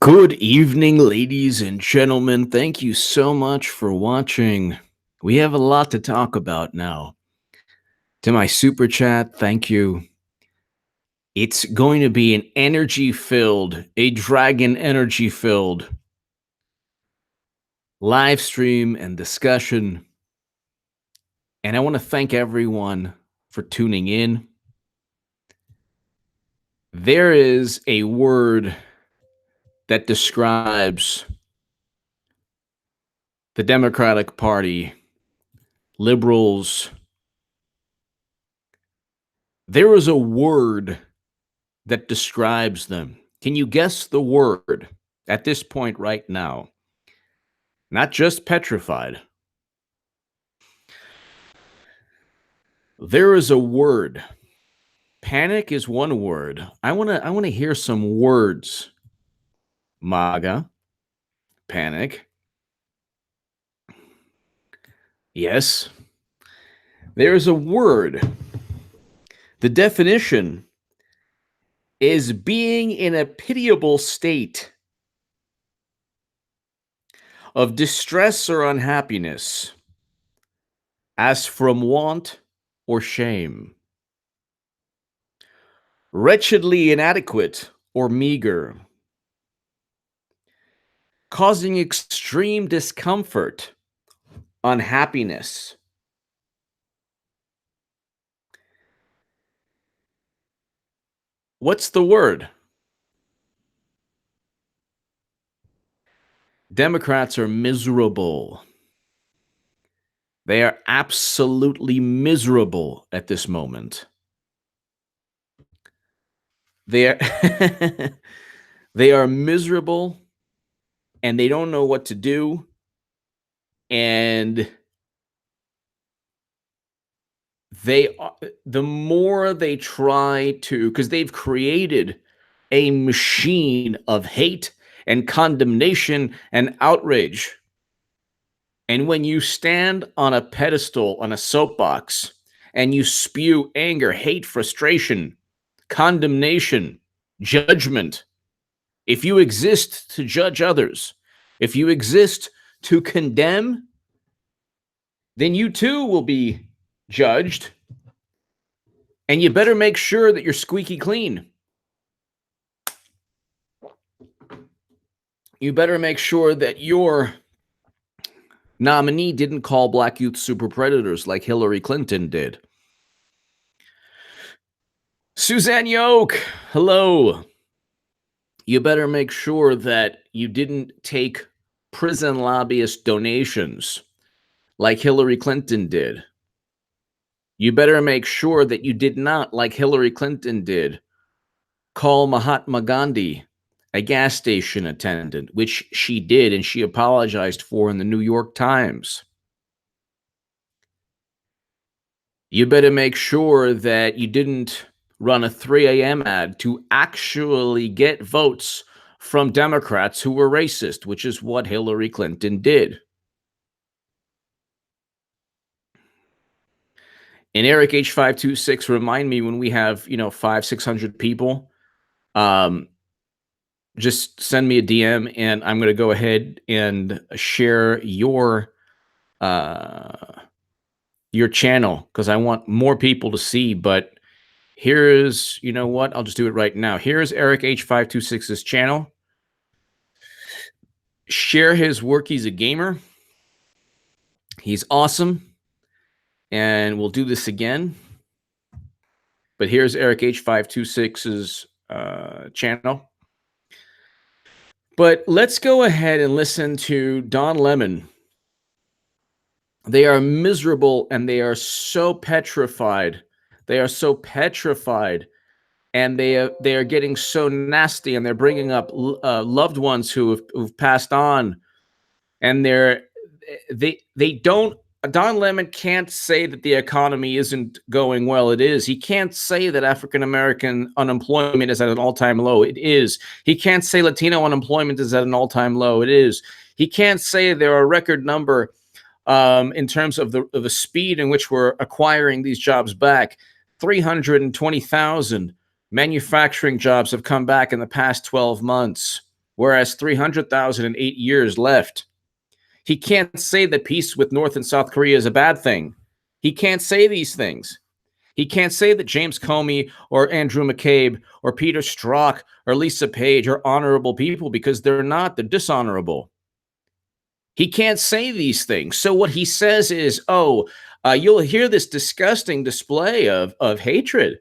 Good evening, ladies and gentlemen. Thank you so much for watching. We have a lot to talk about now. To my super chat, thank you. It's going to be an energy filled, a dragon energy filled live stream and discussion. And I want to thank everyone for tuning in. There is a word that describes the Democratic Party, liberals. There is a word that describes them. Can you guess the word at this point right now? Not just petrified. There is a word. Panic is one word. I want to hear some words. MAGA, panic. Yes. There is a word. The definition is being in a pitiable state of distress or unhappiness, as from want or shame. Wretchedly inadequate or meager. Causing extreme discomfort, unhappiness. What's the word? Democrats are miserable. They are absolutely miserable at this moment. They are they are miserable and they don't know what to do. And the more they try to, because they've created a machine of hate and condemnation and outrage. And when you stand on a pedestal, on a soapbox, and you spew anger, hate, frustration, condemnation, judgment, if you exist to judge others, if you exist to condemn, then you too will be judged. And you better make sure that you're squeaky clean. You better make sure that your nominee didn't call black youth super predators like Hillary Clinton did. Suzanne Yoke, hello. You better make sure that you didn't take prison lobbyist donations like Hillary Clinton did. You better make sure that you did not, like Hillary Clinton did, call Mahatma Gandhi a gas station attendant, which she did, and she apologized for in the New York Times. You better make sure that you didn't run a 3 a.m. ad to actually get votes from Democrats who were racist, which is what Hillary Clinton did. And Eric H526, remind me when we have, 500-600 people, just send me a DM and I'm going to go ahead and share your channel because I want more people to see. But here's, you know what? I'll just do it right now. Here's Eric H526's channel. Share his work. He's a gamer. He's awesome. And we'll do this again. But here's Eric H526's channel. But let's go ahead and listen to Don Lemon. They are miserable and they are so petrified. They are so petrified, and they are getting so nasty, and they're bringing up loved ones who've passed on, and they don't. Don Lemon can't say that the economy isn't going well. It is. He can't say that African-American unemployment is at an all-time low. It is. He can't say Latino unemployment is at an all-time low. It is. He can't say there are a record number in terms of the speed in which we're acquiring these jobs back. 320,000 manufacturing jobs have come back in the past 12 months. whereas 300,000 in 8 years left. He can't say that peace with North and South Korea is a bad thing. He can't say these things. He can't say that James Comey or Andrew McCabe or Peter Strzok or Lisa Page are honorable people, because they're not. They're dishonorable. He can't say these things. So what he says is, you'll hear this disgusting display of hatred.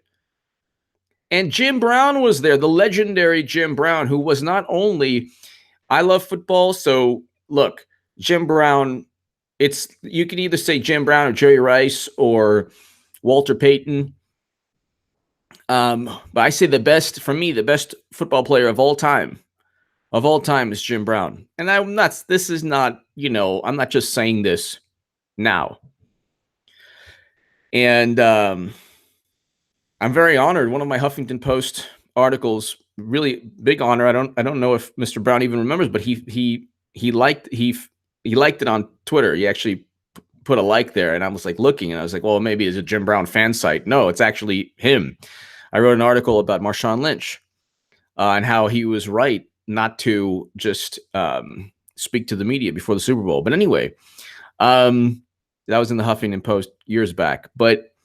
And Jim Brown was there, the legendary Jim Brown, who was not only, I love football, so look, Jim Brown, you can either say Jim Brown or Jerry Rice or Walter Payton. But I say the best football player of all time is Jim Brown. And I'm not just saying this now. And I'm very honored. One of my Huffington Post articles, really big honor. I don't know if Mr. Brown even remembers, but he liked it on Twitter. He actually put a like there, and I was like looking, and I was like, well, maybe it's a Jim Brown fan site. No, it's actually him. I wrote an article about Marshawn Lynch and how he was right not to just speak to the media before the Super Bowl. But anyway, that was in the Huffington Post years back. But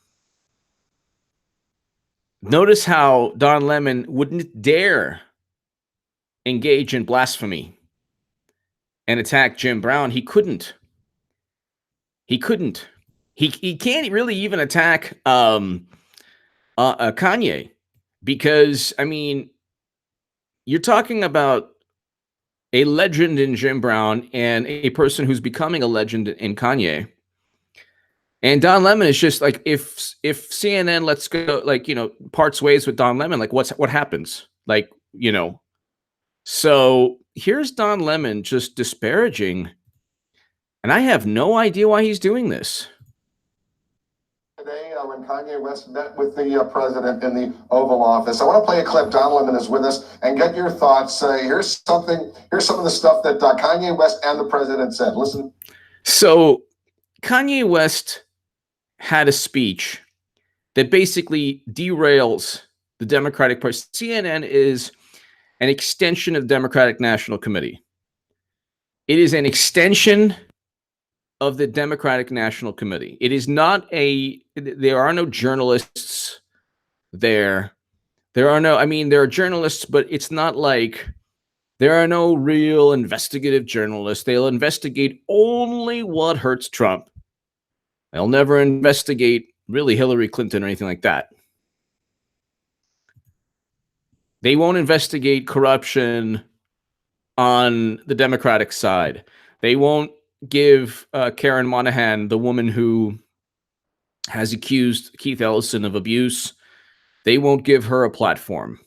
notice how Don Lemon wouldn't dare engage in blasphemy and attack Jim Brown. He couldn't. He can't really even attack Kanye, because, I mean, you're talking about a legend in Jim Brown and a person who's becoming a legend in Kanye. And Don Lemon is just like, if CNN lets go, parts ways with Don Lemon, what happens? So here's Don Lemon just disparaging, and I have no idea why he's doing this. Today, when Kanye West met with the president in the Oval Office, I want to play a clip. Don Lemon is with us, and get your thoughts. Here's some of the stuff that Kanye West and the president said. Listen. So Kanye West had a speech that basically derails the Democratic Party. CNN is an extension of the Democratic National Committee. It is an extension of the Democratic National Committee. It is not there are no journalists there. There are journalists, but it's not like there are no real investigative journalists. They'll investigate only what hurts Trump. They'll never investigate really Hillary Clinton or anything like that. They won't investigate corruption on the Democratic side. They won't give Karen Monahan, the woman who has accused Keith Ellison of abuse, they won't give her a platform.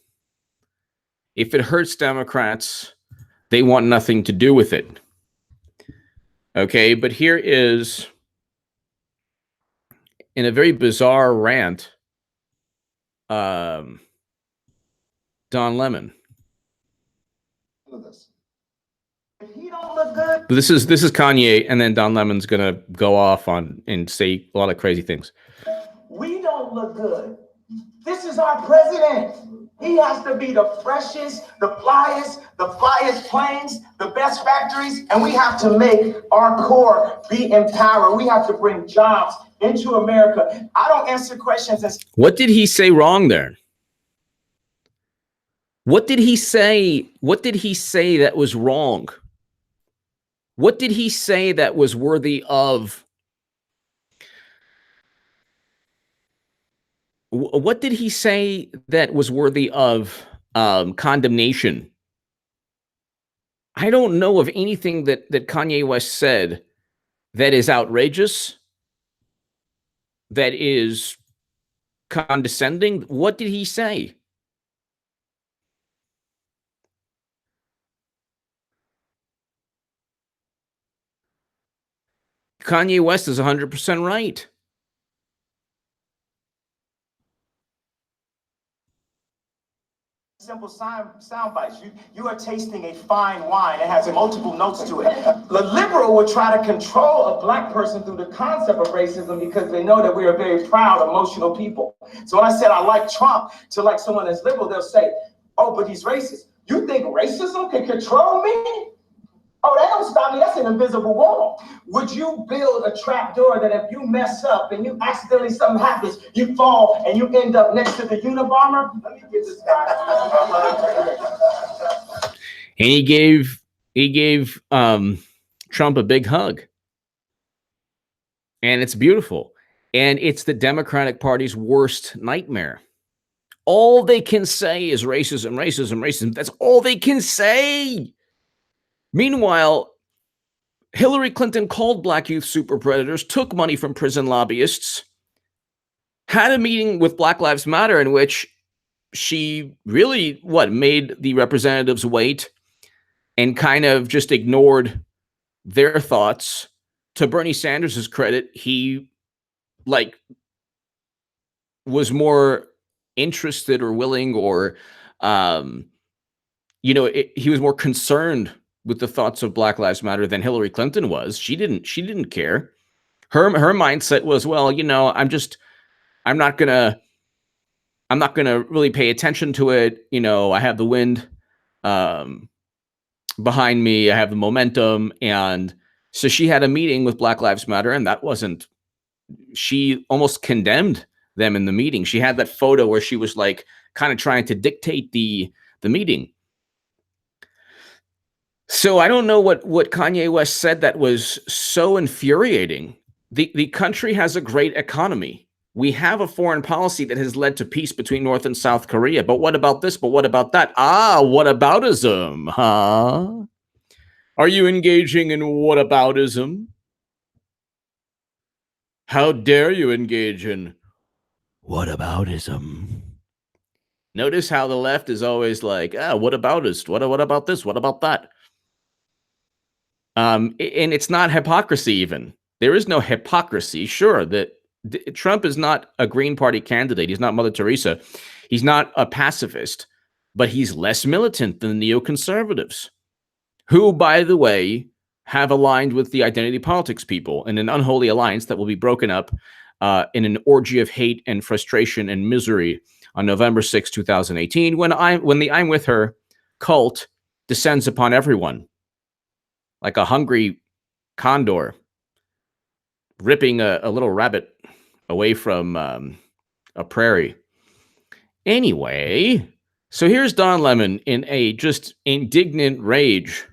If it hurts Democrats, they want nothing to do with it. Okay, but here is, in a very bizarre rant, Don Lemon. He don't look good. This is Kanye, and then Don Lemon's gonna go off and say a lot of crazy things. We don't look good. This is our president. He has to be the freshest, the flyest planes, the best factories, and we have to make our core be empowered. We have to bring jobs into America. I don't answer questions. What did he say wrong there? What did he say? What did he say that was wrong? What did he say that was worthy of? What did he say that was worthy of condemnation? I don't know of anything that Kanye West said that is outrageous, that is condescending. What did he say? Kanye West is 100% right. Simple sound bites. You are tasting a fine wine. It has multiple notes to it. The liberal would try to control a black person through the concept of racism because they know that we are very proud, emotional people. So when I said I like Trump to like someone that's liberal, they'll say, oh, but he's racist. You think racism can control me? Oh, that don't stop me. That's an invisible wall. Would you build a trap door that if you mess up and you accidentally something happens, you fall and you end up next to the Unabomber? Let me get this guy. And he gave Trump a big hug. And it's beautiful. And it's the Democratic Party's worst nightmare. All they can say is racism, racism, racism. That's all they can say. Meanwhile, Hillary Clinton called black youth super predators, took money from prison lobbyists, had a meeting with Black Lives Matter in which she really, made the representatives wait and kind of just ignored their thoughts. To Bernie Sanders' credit, he was more interested or willing or, he was more concerned with the thoughts of Black Lives Matter than Hillary Clinton was. She didn't care. Her mindset was, well, I'm not gonna really pay attention to it. I have the wind behind me. I have the momentum. And so she had a meeting with Black Lives Matter, and she almost condemned them in the meeting. She had that photo where she was kind of trying to dictate the meeting. So I don't know what Kanye West said that was so infuriating. The country has a great economy. We have a foreign policy that has led to peace between North and South Korea. But what about this? But what about that? Whataboutism, huh? Are you engaging in whataboutism? How dare you engage in whataboutism? Notice how the left is always whataboutist? What about this? What about that? And it's not hypocrisy even. There is no hypocrisy. Sure, that Trump is not a Green Party candidate. He's not Mother Teresa. He's not a pacifist, but he's less militant than the neoconservatives, who, by the way, have aligned with the identity politics people in an unholy alliance that will be broken up in an orgy of hate and frustration and misery on November 6, 2018, when the I'm With Her cult descends upon everyone like a hungry condor ripping a little rabbit away from a prairie. Anyway, so here's Don Lemon in a just indignant rage.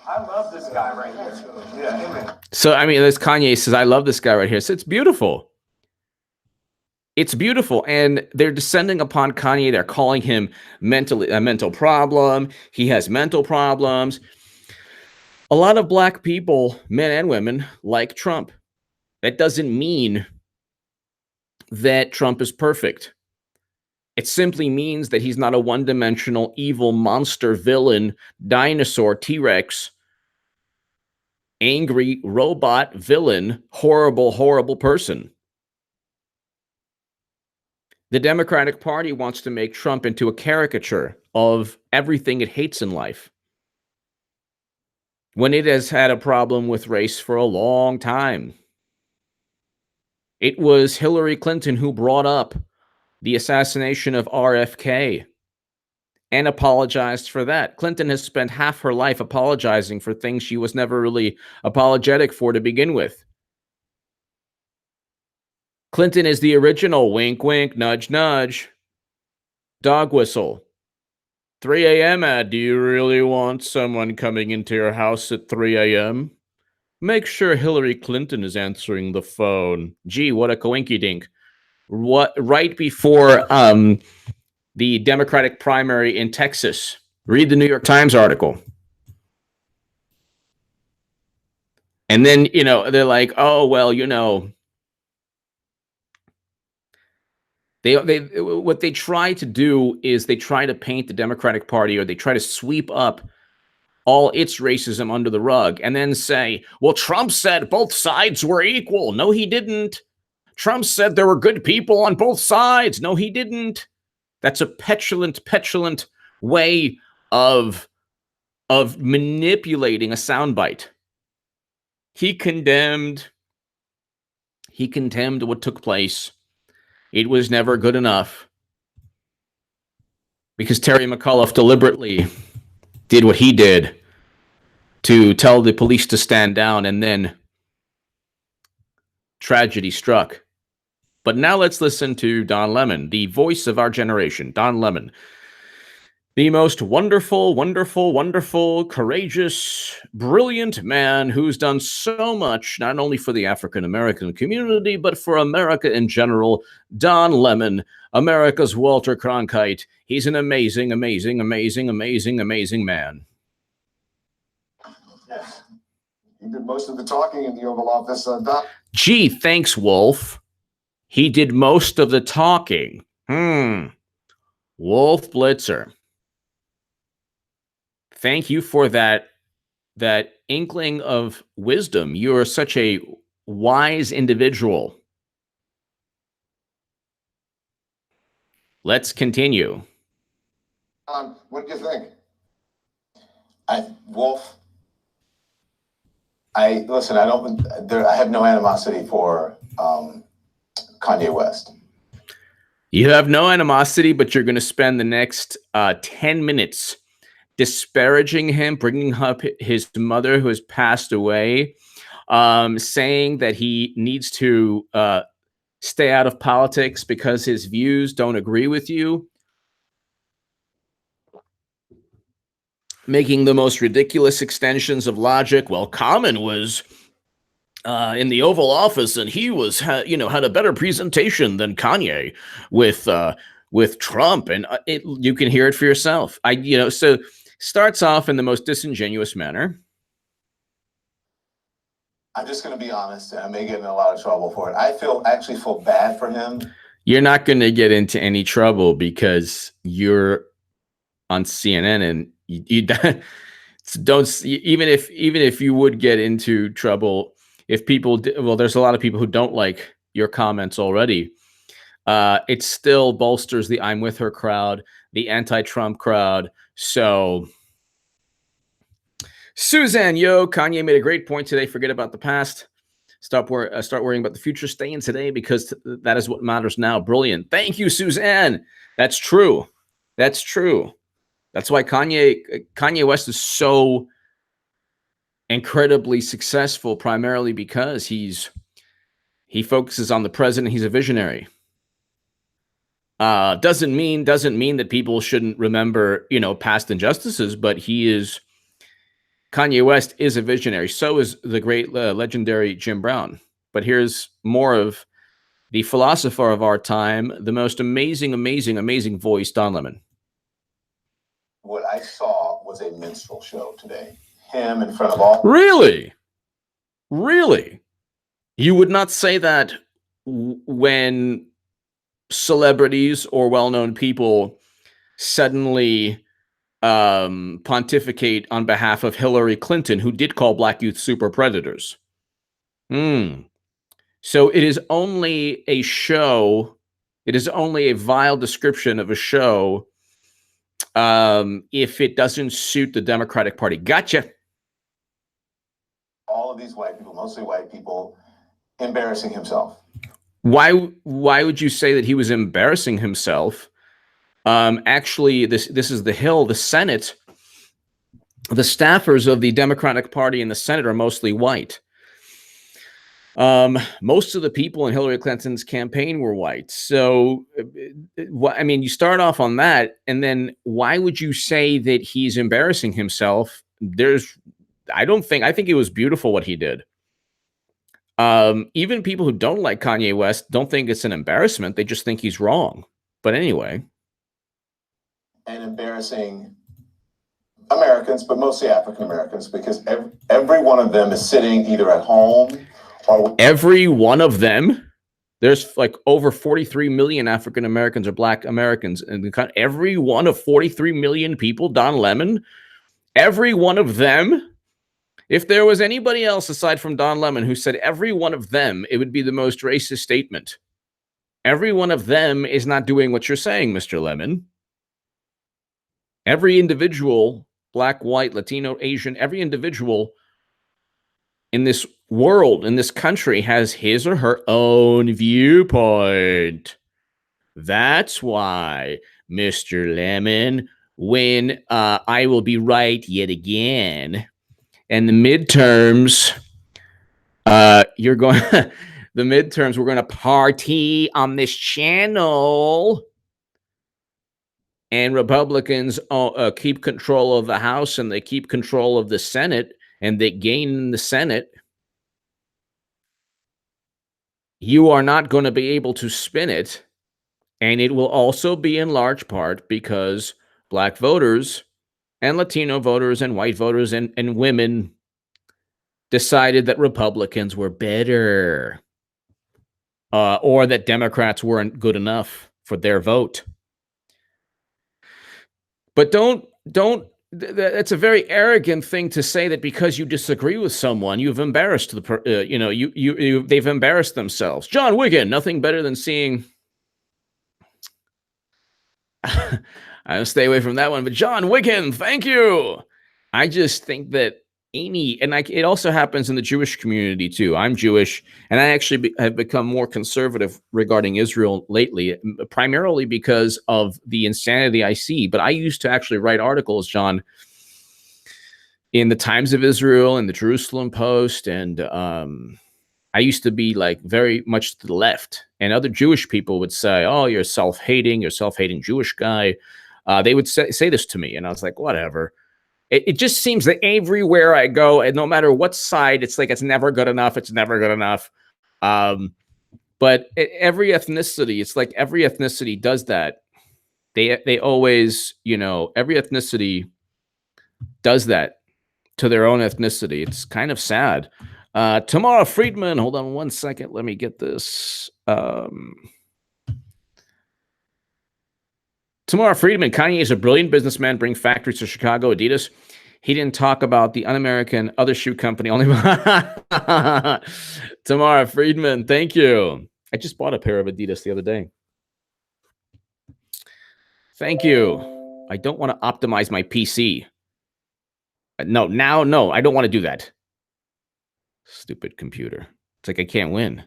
I love this guy right here. Yeah, amen. So, this Kanye says, I love this guy right here. So it's beautiful. It's beautiful. And they're descending upon Kanye. They're calling him a mental problem. He has mental problems. A lot of black people, men and women, like Trump. That doesn't mean that Trump is perfect. It simply means that he's not a one-dimensional, evil, monster, villain, dinosaur, T-Rex, angry, robot, villain, horrible, horrible person. The Democratic Party wants to make Trump into a caricature of everything it hates in life, when it has had a problem with race for a long time. It was Hillary Clinton who brought up the assassination of RFK and apologized for that. Clinton has spent half her life apologizing for things she was never really apologetic for to begin with. Clinton is the original wink, wink, nudge, nudge, dog whistle. 3 a.m. ad, do you really want someone coming into your house at 3 a.m.? Make sure Hillary Clinton is answering the phone. Gee, what a coinky-dink. Right before the Democratic primary in Texas. Read the New York Times article. And then, they're like, oh, well, what they try to do is they try to paint the Democratic Party, or they try to sweep up all its racism under the rug and then say, well, Trump said both sides were equal. No, he didn't. Trump said there were good people on both sides. No, he didn't. That's a petulant way of manipulating a soundbite. He condemned what took place. It was never good enough. because Terry McAuliffe deliberately did what he did to tell the police to stand down, and then tragedy struck. But now let's listen to Don Lemon, the voice of our generation. Don Lemon, the most wonderful, wonderful, wonderful, courageous, brilliant man who's done so much, not only for the African-American community, but for America in general. Don Lemon, America's Walter Cronkite. He's an amazing, amazing, amazing, amazing, amazing man. Yes. He did most of the talking in the Oval Office. Don. Gee, thanks, Wolf. He did most of the talking. Wolf Blitzer. Thank you for that inkling of wisdom. You are such a wise individual. Let's continue. What do you think? Wolf, listen, I have no animosity for Kanye West. You have no animosity, but you're going to spend the next 10 minutes disparaging him, bringing up his mother who has passed away, saying that he needs to stay out of politics because his views don't agree with you, making the most ridiculous extensions of logic. Well, Common was in the Oval Office, and he was, had a better presentation than Kanye with Trump, and you can hear it for yourself. So starts off in the most disingenuous manner. I'm just going to be honest, and I may get in a lot of trouble for it. I actually feel bad for him. You're not going to get into any trouble because you're on CNN, and you don't. Even if you would get into trouble, if people, there's a lot of people who don't like your comments already. It still bolsters the "I'm with her" crowd, the anti-Trump crowd. So, Suzanne, Kanye made a great point today. Forget about the past. Start worrying about the future. Stay in today because that is what matters now. Brilliant. Thank you, Suzanne. That's true. That's true. That's why Kanye West is so incredibly successful, primarily because he focuses on the president. He's a visionary. Doesn't mean that people shouldn't remember, past injustices, but Kanye West is a visionary. So is the great legendary Jim Brown. But here's more of the philosopher of our time, the most amazing, amazing, amazing voice, Don Lemon. What I saw was a minstrel show today. Him in front of all. Really? You would not say that when celebrities or well-known people suddenly pontificate on behalf of Hillary Clinton, who did call black youth super predators. So it is only a show. It is only a vile description of a show if it doesn't suit the Democratic Party. Gotcha. All of these white people, mostly white people, embarrassing himself. Why would you say that he was embarrassing himself? Actually, this is the Hill, the Senate. The staffers of the Democratic Party in the Senate are mostly white. Most of the people in Hillary Clinton's campaign were white. So, you start off on that, and then why would you say that he's embarrassing himself? I think it was beautiful what he did. Even people who don't like Kanye West don't think it's an embarrassment. They just think he's wrong. But anyway. And embarrassing Americans, but mostly African Americans, because every one of them is sitting either at home or... Every one of them? There's like over 43 million African Americans or black Americans in the country. Every one of 43 million people, Don Lemon, every one of them. If there was anybody else aside from Don Lemon who said every one of them, it would be the most racist statement. Every one of them is not doing what you're saying, Mr. Lemon. Every individual, black, white, Latino, Asian, every individual in this world, in this country, has his or her own viewpoint. That's why Mr. Lemon, when I will be right yet again. And the midterms, you're going, the midterms, we're going to party on this channel. And Republicans keep control of the House and they keep control of the Senate and they gain in the Senate. You are not going to be able to spin it. And it will also be in large part because Black voters and Latino voters and white voters and women decided that Republicans were better, or that Democrats weren't good enough for their vote. But that's a very arrogant thing to say, that because you disagree with someone, you've embarrassed they've embarrassed themselves. John Wigan, nothing better than seeing. I'll stay away from that one. But John Wigan, thank you. I just think that it also happens in the Jewish community too. I'm Jewish, and I actually have become more conservative regarding Israel lately, primarily because of the insanity I see. But I used to actually write articles, John, in the Times of Israel and the Jerusalem Post, and I used to be like very much to the left. And other Jewish people would say, "Oh, you're self-hating Jewish guy." They would say this to me, and I was like, "Whatever." It just seems that everywhere I go, and no matter what side, it's like it's never good enough. It's never good enough. But every ethnicity, it's like every ethnicity does that. They always, every ethnicity does that to their own ethnicity. It's kind of sad. Tamara Friedman, hold on one second. Let me get this. Tamara Friedman, Kanye is a brilliant businessman, bring factories to Chicago, Adidas. He didn't talk about the un-American other shoe company. Only Tamara Friedman, thank you. I just bought a pair of Adidas the other day. Thank you. I don't want to optimize my PC. No, I don't want to do that. Stupid computer. It's like I can't win.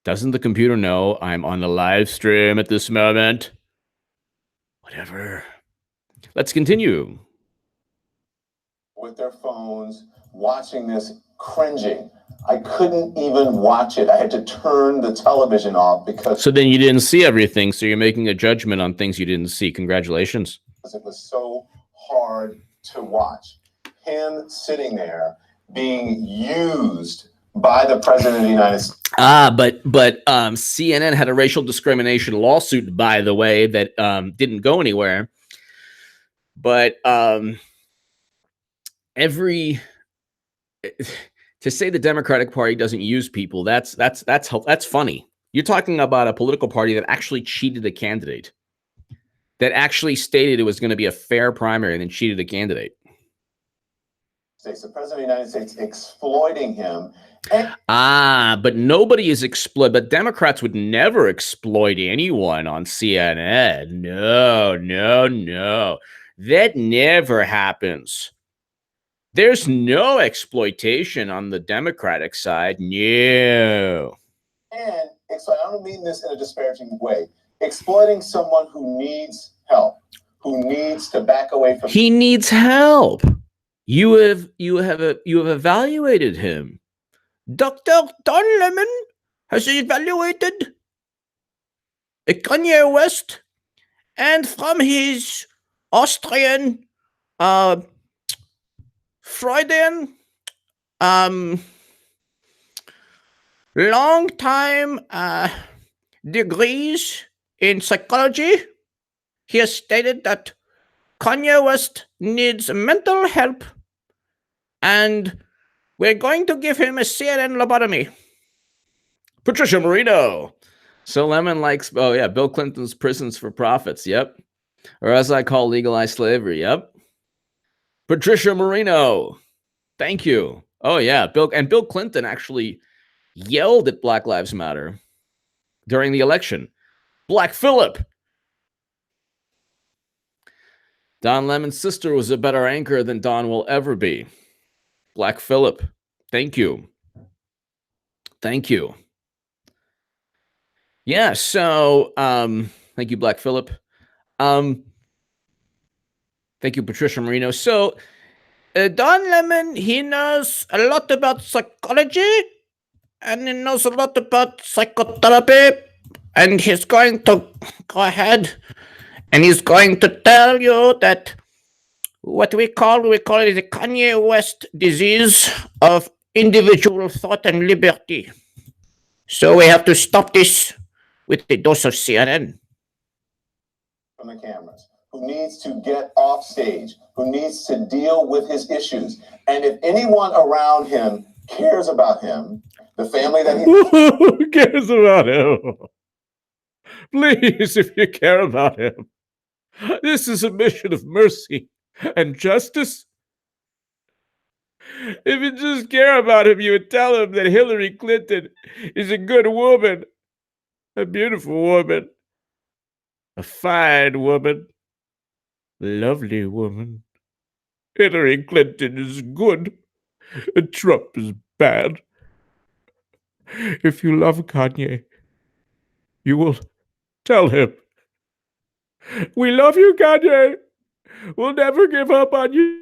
Doesn't the computer know I'm on the live stream at this moment? Whatever. Let's continue. With their phones, watching this, cringing. I couldn't even watch it. I had to turn the television off because... So then you didn't see everything, so you're making a judgment on things you didn't see. Congratulations. It was so hard to watch. Him sitting there being used by the president of the United States. But CNN had a racial discrimination lawsuit, by the way, that didn't go anywhere. But to say the Democratic Party doesn't use people, that's funny. You're talking about a political party that actually cheated a candidate, that actually stated it was going to be a fair primary and then cheated a candidate. The president of the United States exploiting him. But nobody is but Democrats would never exploit anyone on CNN. No. That never happens. There's no exploitation on the Democratic side. No. And so I don't mean this in a disparaging way. Exploiting someone who needs help, who needs to back away from. He needs help. You have evaluated him. Dr. Don Lemon has evaluated Kanye West, and from his Austrian Freudian long time degrees in psychology, he has stated that Kanye West needs mental help, and we're going to give him a CNN lobotomy. Patricia Marino. So Lemon likes, Bill Clinton's Prisons for Profits. Yep. Or as I call legalized slavery. Yep. Patricia Marino. Thank you. Oh, yeah. Bill Clinton actually yelled at Black Lives Matter during the election. Black Phillip. Don Lemon's sister was a better anchor than Don will ever be. Black Phillip. Thank you. Thank you. Yeah, so thank you, Black Phillip. Thank you, Patricia Marino. So, Don Lemon, he knows a lot about psychology and he knows a lot about psychotherapy. And he's going to go ahead and he's going to tell you that what we call it the Kanye West disease of individual thought and liberty. So we have to stop this with a dose of CNN. From the cameras, who needs to get off stage, who needs to deal with his issues. And if anyone around him cares about him, the family that he Who cares about him? Please, if you care about him, this is a mission of mercy and justice. If you just care about him, you would tell him that Hillary Clinton is a good woman, a beautiful woman, a fine woman, lovely woman. Hillary Clinton is good, and Trump is bad. If you love Kanye, you will tell him, "We love you, Kanye. We'll never give up on you."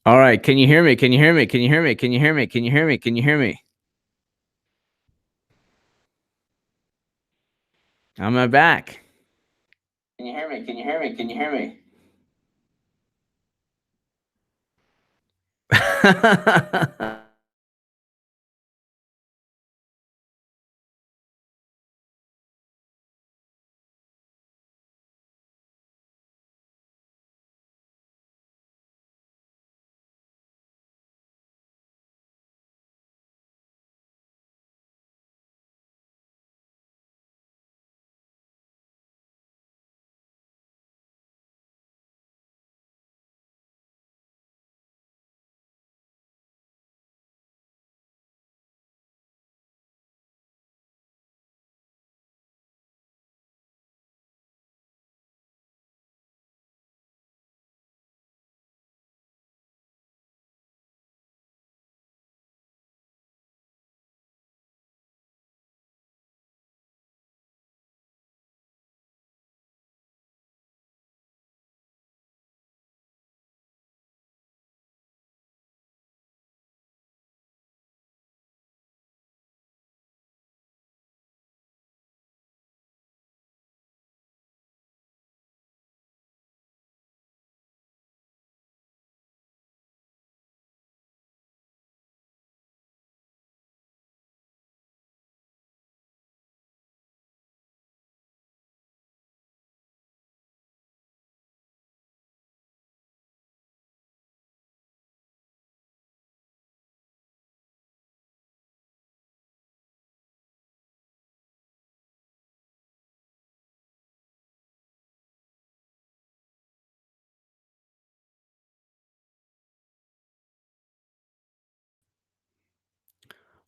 All right. Can you hear me? Can you hear me? Can you hear me? Can you hear me? Can you hear me? Can you hear me? I'm back. Can you hear me? Can you hear me? Can you hear me?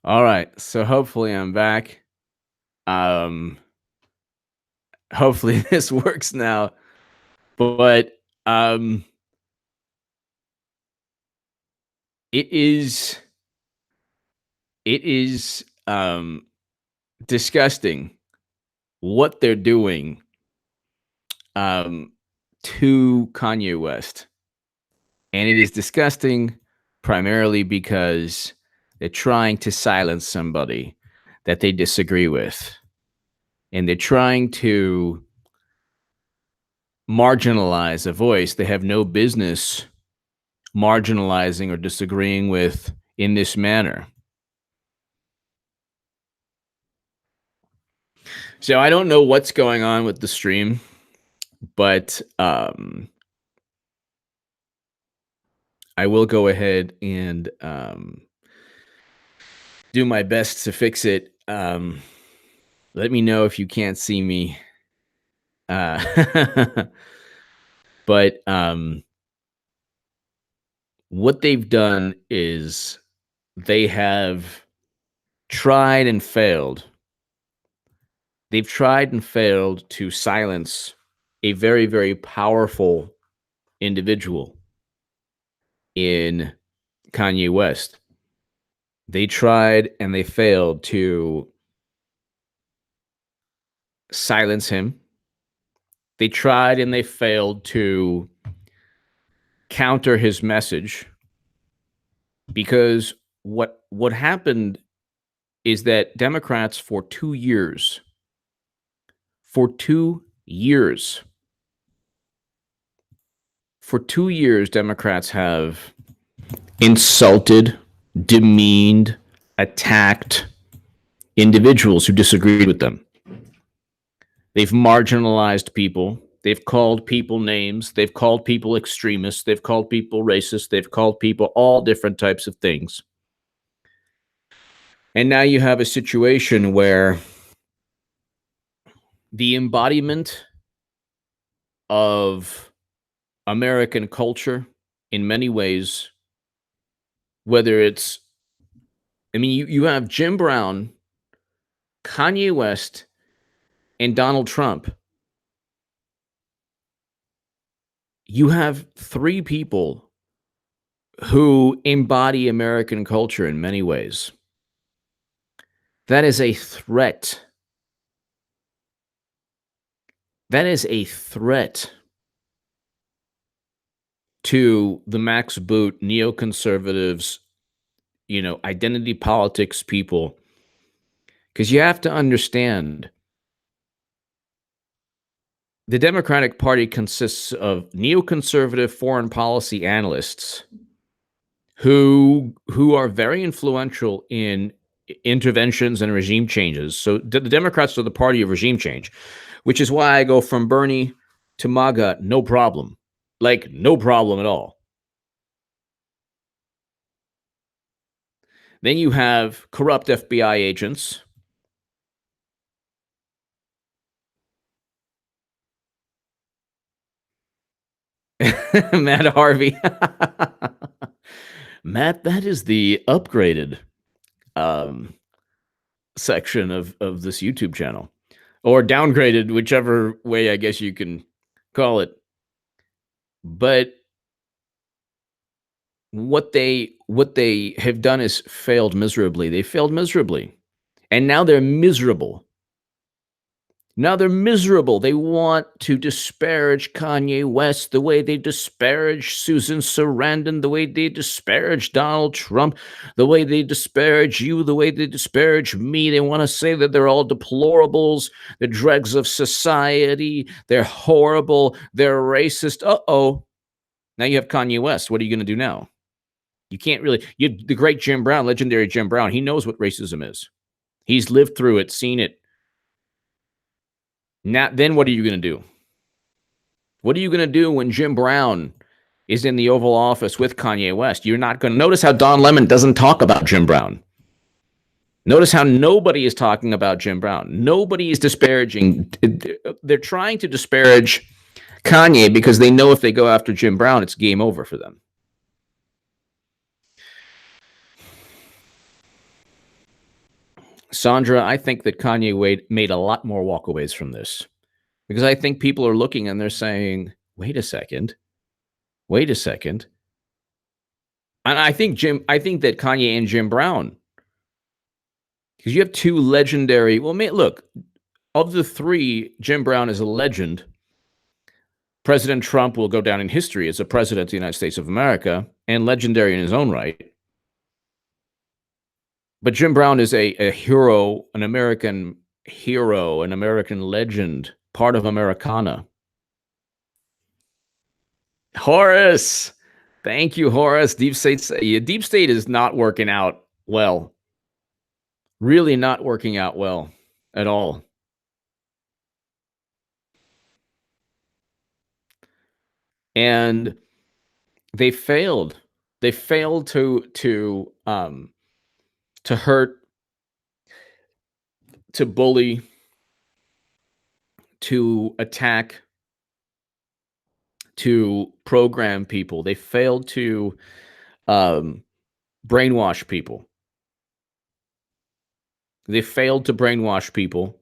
All right. So hopefully I'm back. Um hopefully this works now. But it is disgusting what they're doing to Kanye West. And it is disgusting primarily because they're trying to silence somebody that they disagree with. And they're trying to marginalize a voice they have no business marginalizing or disagreeing with in this manner. So I don't know what's going on with the stream, but I will go ahead and do my best to fix it. Let me know if you can't see me. But what they've done is they have tried and failed. They've tried and failed to silence a very, very powerful individual in Kanye West. They tried and they failed to silence him. They tried and they failed to counter his message, because what happened is that Democrats for 2 years, for 2 years, for 2 years, Democrats have insulted, demeaned, attacked individuals who disagreed with them. They've marginalized people. They've called people names. They've called people extremists. They've called people racist. They've called people all different types of things. And now you have a situation where the embodiment of American culture in many ways, whether it's, I mean, you have Jim Brown, Kanye West, and Donald Trump. You have 3 people who embody American culture in many ways. That is a threat. That is a threat to the max boot neoconservatives, identity politics people, because you have to understand the Democratic Party consists of neoconservative foreign policy analysts who are very influential in interventions and regime changes. So the Democrats are the party of regime change, which is why I go from Bernie to MAGA, no problem. Like, no problem at all. Then you have corrupt FBI agents. Matt Harvey. Matt, that is the upgraded section of this YouTube channel, or downgraded, whichever way I guess you can call it. But what they have done is failed miserably. They failed miserably, and now they're miserable. Now they're miserable. They want to disparage Kanye West the way they disparage Susan Sarandon, the way they disparage Donald Trump, the way they disparage you, the way they disparage me. They want to say that they're all deplorables, the dregs of society, they're horrible, they're racist. Uh-oh. Now you have Kanye West. What are you going to do now? You can't really. The great Jim Brown, legendary Jim Brown, he knows what racism is. He's lived through it, seen it. Now, then what are you going to do? What are you going to do when Jim Brown is in the Oval Office with Kanye West? You're not going to notice how Don Lemon doesn't talk about Jim Brown. Notice how nobody is talking about Jim Brown. Nobody is disparaging. They're trying to disparage Kanye because they know if they go after Jim Brown, it's game over for them. Sandra, I think that Kanye made a lot more walkaways from this, because I think people are looking and they're saying, wait a second. And I think that Kanye and Jim Brown, because you have two legendary, look, of the three, Jim Brown is a legend. President Trump will go down in history as a president of the United States of America and legendary in his own right. But Jim Brown is a hero, an American hero, an American legend, part of Americana. Horace, thank you, Horace. Deep State is not working out well. Really not working out well at all. And they failed. They failed to hurt, to bully, to attack, to program people. They failed to brainwash people. They failed to brainwash people.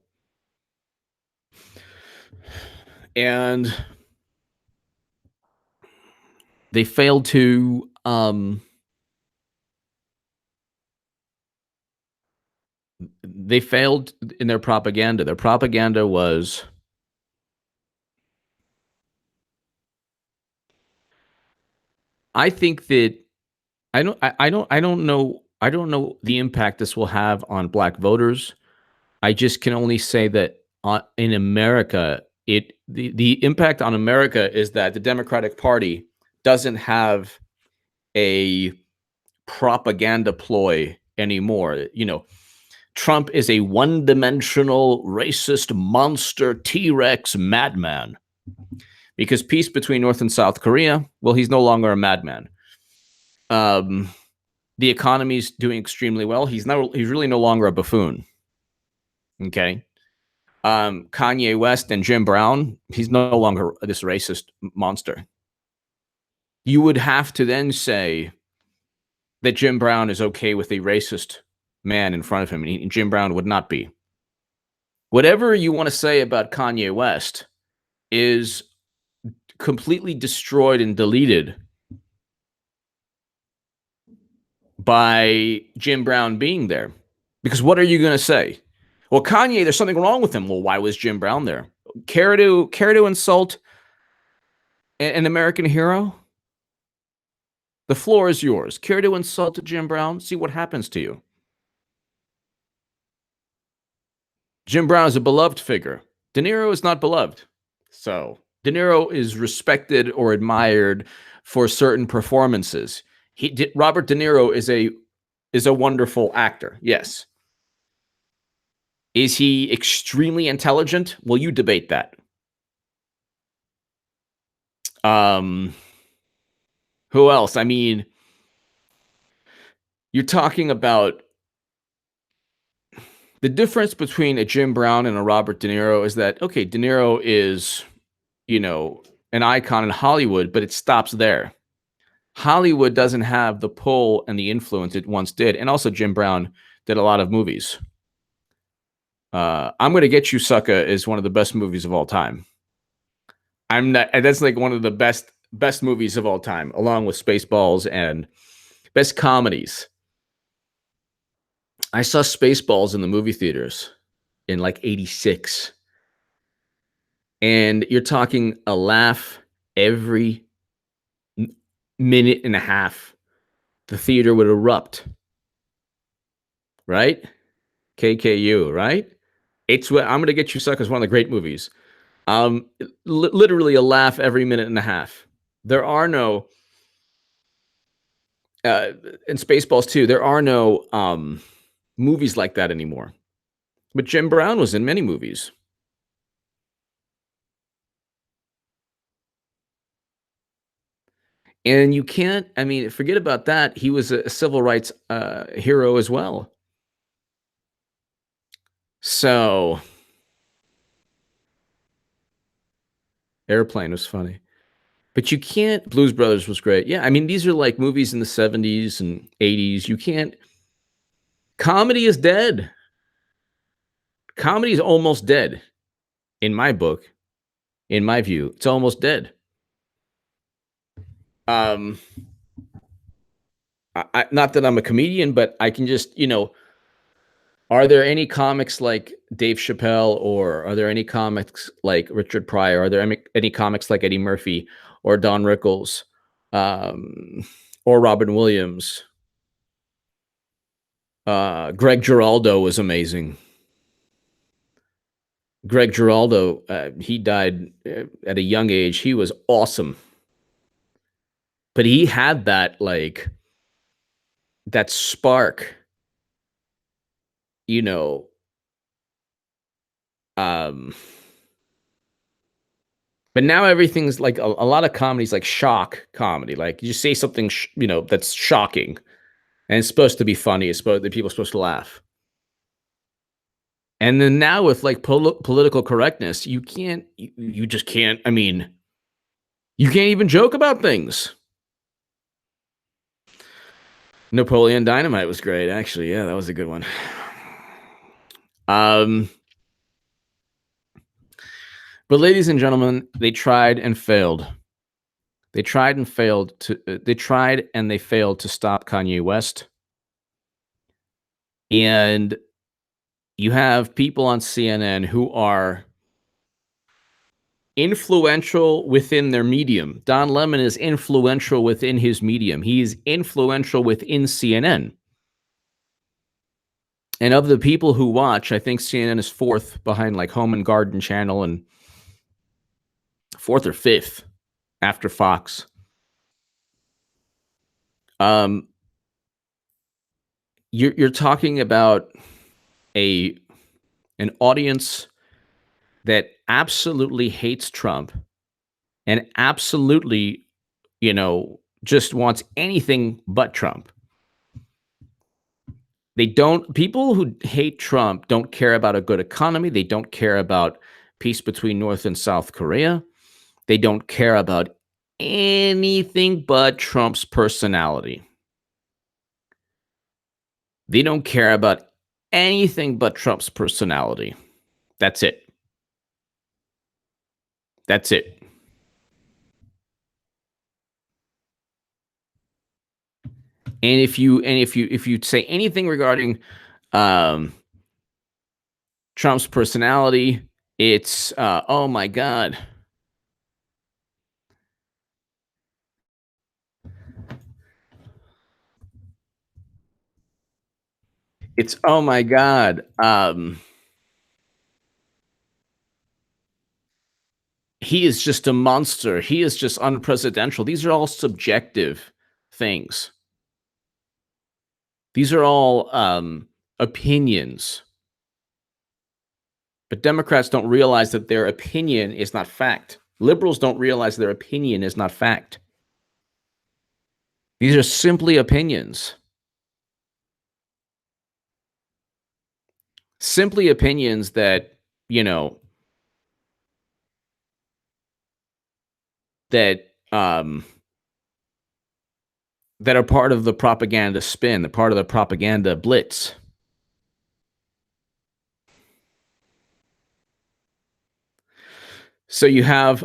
And they failed to they failed in their propaganda. Their propaganda was I think that I don't know the impact this will have on black voters. I just can only say that in America, the impact on America is that the Democratic Party doesn't have a propaganda ploy anymore. Trump is a one-dimensional racist monster T-Rex madman. Because peace between North and South Korea, well, he's no longer a madman. The economy's doing extremely well. He's really no longer a buffoon. Okay. Kanye West and Jim Brown, he's no longer this racist monster. You would have to then say that Jim Brown is okay with a racist man in front of him, and Jim Brown would not be. Whatever you want to say about Kanye West is completely destroyed and deleted by Jim Brown being there. Because what are you going to say? Well, Kanye, there's something wrong with him. Well, why was Jim Brown there? Care to insult an American hero? The floor is yours. Care to insult Jim Brown? See what happens to you. Jim Brown is a beloved figure. De Niro is not beloved. So De Niro is respected or admired for certain performances. Robert De Niro is a wonderful actor. Yes. Is he extremely intelligent? Well, you debate that. Who else? I mean, you're talking about the difference between a Jim Brown and a Robert De Niro is that, okay, De Niro is, an icon in Hollywood, but it stops there. Hollywood doesn't have the pull and the influence it once did. And also Jim Brown did a lot of movies. I'm Gonna Get You, Sucker is one of the best movies of all time. That's like one of the best movies of all time, along with Spaceballs and best comedies. I saw Spaceballs in the movie theaters in like 86. And you're talking a laugh every minute and a half. The theater would erupt. Right? KKU, right? I'm Gonna Get You, Sucker is one of the great movies. Literally a laugh every minute and a half. There are no in Spaceballs 2, there are no movies like that anymore. But Jim Brown was in many movies. And you can't, forget about that. He was a civil rights hero as well. So, Airplane was funny. But you can't, Blues Brothers was great. Yeah, these are like movies in the 70s and 80s. You can't, comedy is dead. Comedy is almost dead. In my book, in my view, it's almost dead. Not that I'm a comedian, but I can just, are there any comics like Dave Chappelle, or are there any comics like Richard Pryor? Are there any comics like Eddie Murphy or Don Rickles, or Robin Williams? Greg Giraldo was amazing. Greg Giraldo, he died at a young age. He was awesome. But he had that spark, but now everything's like a lot of comedies like shock comedy. Like you say something, that's shocking and it's supposed to be funny. It's supposed that people are supposed to laugh. And then now with like political correctness, you just can't, you can't even joke about things. Napoleon Dynamite was great, actually. Yeah, that was a good one. But ladies and gentlemen, they tried and failed. They tried and they failed to stop Kanye West. And you have people on CNN who are influential within their medium. Don Lemon is influential within his medium. He is influential within CNN. And of the people who watch, I think CNN is fourth behind like Home and Garden Channel, and fourth or fifth after Fox. You're talking about an audience that absolutely hates Trump and absolutely, just wants anything but Trump. People who hate Trump don't care about a good economy. They don't care about peace between North and South Korea. They don't care about anything but Trump's personality. They don't care about anything but Trump's personality. That's it. That's it. And if you say anything regarding Trump's personality, it's oh my God. It's, oh my God. He is just a monster. He is just unprecedented. These are all subjective things. These are all opinions. But Democrats don't realize that their opinion is not fact. Liberals don't realize their opinion is not fact. These are simply opinions. Simply opinions that, you know, that that are part of the propaganda spin, the part of the propaganda blitz. So you have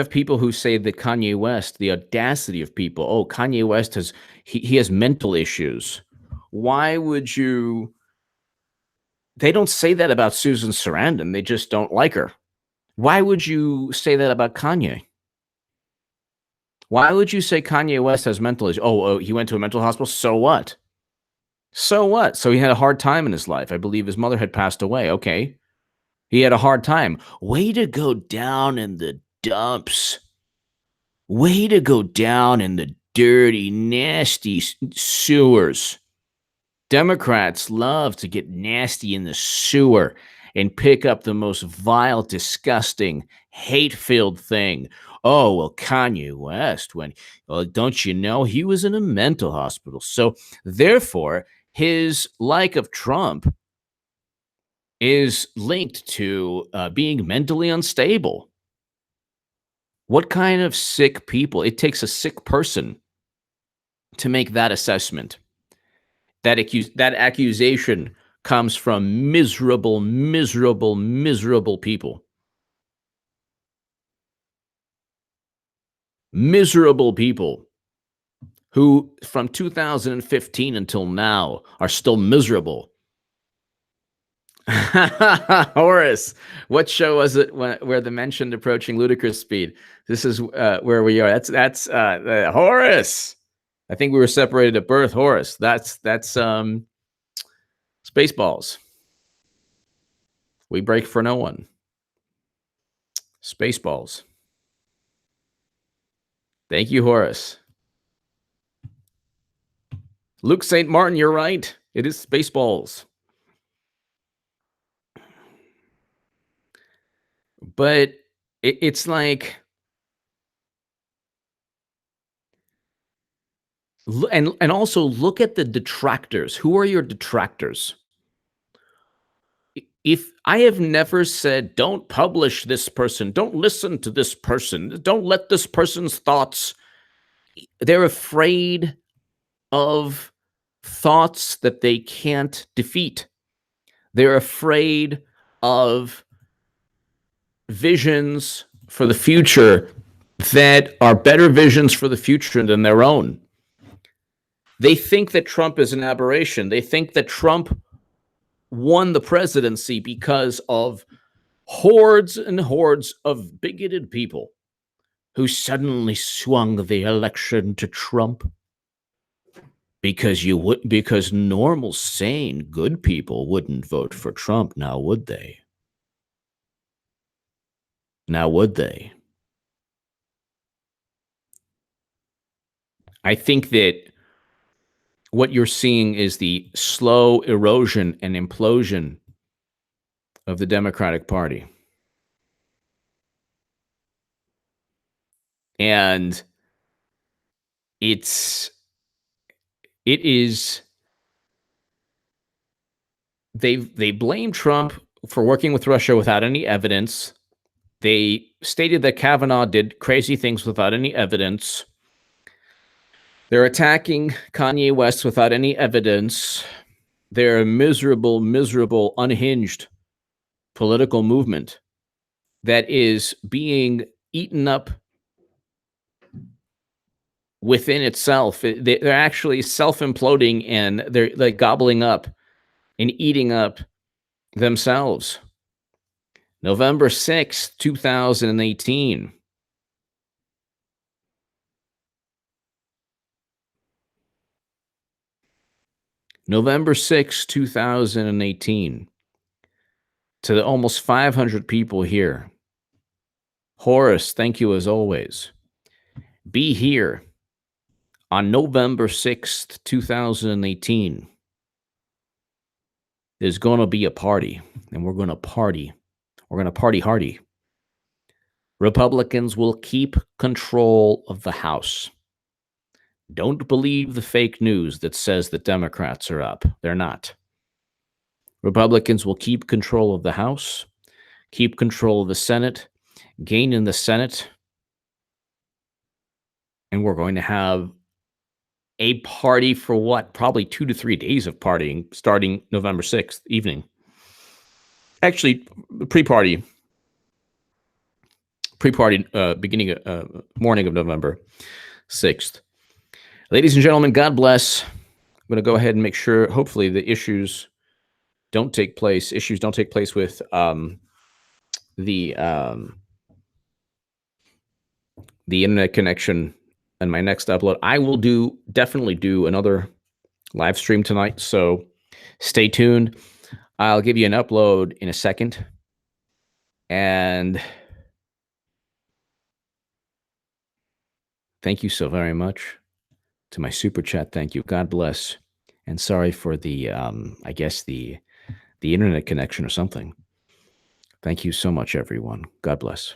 people who say that Kanye West, the audacity of people, oh, Kanye West he has mental issues. Why would you? They don't say that about Susan Sarandon. They just don't like her. Why would you say that about Kanye? Why would you say Kanye West has mental issues? Oh, he went to a mental hospital. So what? So what? So he had a hard time in his life. I believe his mother had passed away. Okay. He had a hard time. Way to go down in the dumps. Way to go down in the dirty, nasty sewers. Democrats love to get nasty in the sewer and pick up the most vile, disgusting, hate-filled thing. Oh, well, Kanye West, don't you know he was in a mental hospital? So therefore, his like of Trump is linked to being mentally unstable. What kind of sick people? It takes a sick person to make that assessment. That accusation comes from miserable, miserable, miserable people. Miserable people who from 2015 until now are still miserable. Horace, what show was it where the mentioned approaching ludicrous speed? This is where we are. That's Horace. I think we were separated at birth, Horace. That's Spaceballs. We break for no one. Spaceballs. Thank you, Horace. Luke St. Martin, you're right. It is Spaceballs. But it's like, and also look at the detractors. Who are your detractors? If I have never said, don't publish this person, don't listen to this person, don't let this person's thoughts, they're afraid of thoughts that they can't defeat. They're afraid of visions for the future that are better visions for the future than their own. They think that Trump is an aberration. They think that Trump won the presidency because of hordes and hordes of bigoted people who suddenly swung the election to Trump. Because normal, sane, good people wouldn't vote for Trump, now would they? Now would they? I think that what you're seeing is the slow erosion and implosion of the Democratic Party. And it is, they blame Trump for working with Russia without any evidence. They stated that Kavanaugh did crazy things without any evidence. They're attacking Kanye West without any evidence. They're a miserable, miserable, unhinged political movement that is being eaten up within itself. They're actually self-imploding, and they're like gobbling up and eating up themselves. November 6th, 2018. November 6, 2018. To the almost 500 people here. Horace, thank you as always. Be here on November 6th, 2018. There's going to be a party, and we're going to party. We're going to party hardy. Republicans will keep control of the House. Don't believe the fake news that says that Democrats are up. They're not. Republicans will keep control of the House, keep control of the Senate, gain in the Senate, and we're going to have a party for what? Probably 2 to 3 days of partying starting November 6th evening. Actually, pre-party, beginning morning of November 6th. Ladies and gentlemen, God bless. I'm going to go ahead and make sure, hopefully, the issues don't take place. Issues don't take place with the internet connection and my next upload. I will definitely do another live stream tonight, so stay tuned. I'll give you an upload in a second. And thank you so very much to my super chat. Thank you. God bless. And sorry for the, I guess the internet connection or something. Thank you so much, everyone. God bless.